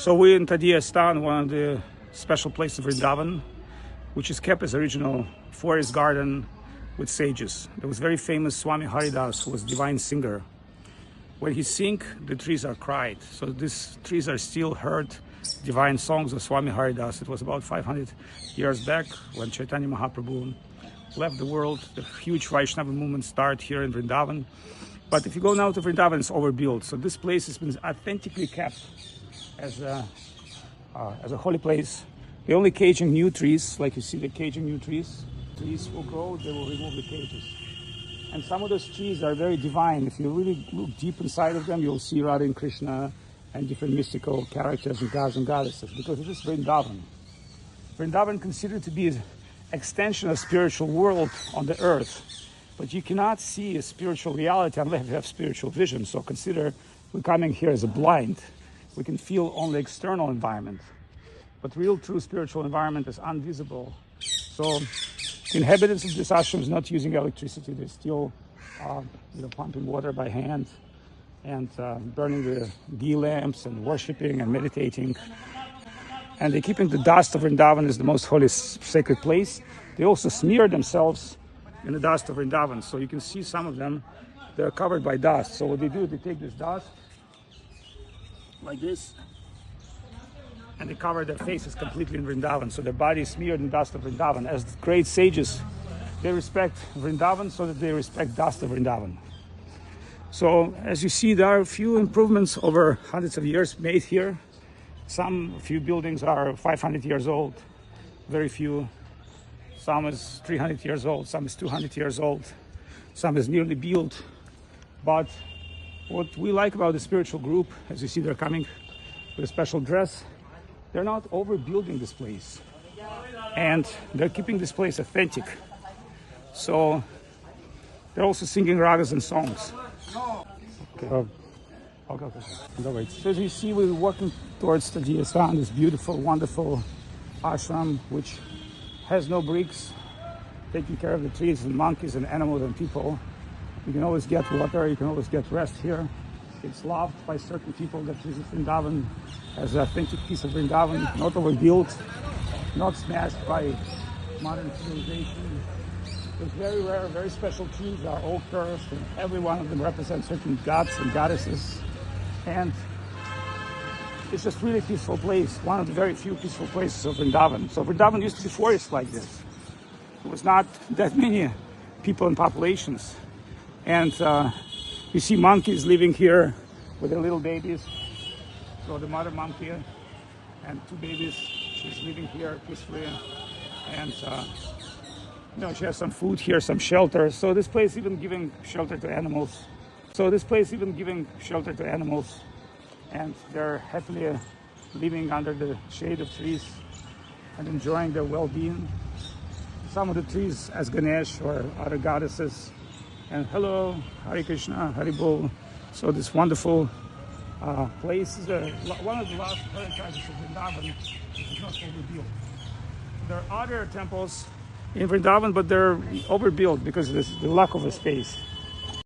So we're in Tadia Sthan, one of the special places of Vrindavan, which is kept as original forest garden with sages. There was very famous Swami Haridas, who was a divine singer. When he sing, the trees are cried. So these trees are still heard divine songs of Swami Haridas. It was about 500 years back when Chaitanya Mahaprabhu left the world. The huge Vaishnava movement started here in Vrindavan. But if you go now to Vrindavan, it's overbuilt. So this place has been authentically kept as a holy place. They're only caging new trees, like you see the caging new trees. Trees will grow, they will remove the cages. And some of those trees are very divine. If you really look deep inside of them, you'll see Radha and Krishna and different mystical characters and gods and goddesses, because it is Vrindavan. Vrindavan considered to be an extension of spiritual world on the earth. But you cannot see a spiritual reality unless you have spiritual vision. So consider we're coming here as a blind. We can feel only external environment. But real, true spiritual environment is invisible. So the inhabitants of this ashram is not using electricity. They're still pumping water by hand and burning the ghee lamps and worshipping and meditating. And they're keeping the dust of Vrindavan as the most holy sacred place. They also smear themselves in the dust of Vrindavan. So you can see some of them, they're covered by dust. So what they do, they take this dust like this, and they cover their faces completely in Vrindavan. So their body is smeared in dust of Vrindavan. As great sages, they respect Vrindavan so that they respect dust of Vrindavan. So as you see, there are a few improvements over hundreds of years made here. A few buildings are 500 years old, very few. Some is 300 years old, some is 200 years old, some is nearly built. But what we like about the spiritual group, as you see, they're coming with a special dress. They're not overbuilding this place, and they're keeping this place authentic. So they're also singing ragas and songs. Okay. So as you see, we're walking towards Tadia Sthan, this beautiful, wonderful ashram, which has no bricks, taking care of the trees and monkeys and animals and people. You can always get water, you can always get rest here. It's loved by certain people that visit Vrindavan as an authentic piece of Vrindavan, not overbuilt, not smashed by modern civilization. It's very rare, very special trees are all cursed, and every one of them represents certain gods and goddesses. And it's just really a peaceful place, one of the very few peaceful places of Vrindavan. So Vrindavan used to be forest like this. There was not that many people and populations. And you see monkeys living here with their little babies. So the mother monkey and two babies, she's living here peacefully. And she has some food here, some shelter. So this place even giving shelter to animals. And they're happily living under the shade of trees and enjoying their well-being. Some of the trees as Ganesh or other goddesses. And hello, Hare Krishna, Hare Bol. So this wonderful place is one of the last paradises of Vrindavan. It's not overbuilt. There are other temples in Vrindavan, but they're overbuilt because of the lack of a space.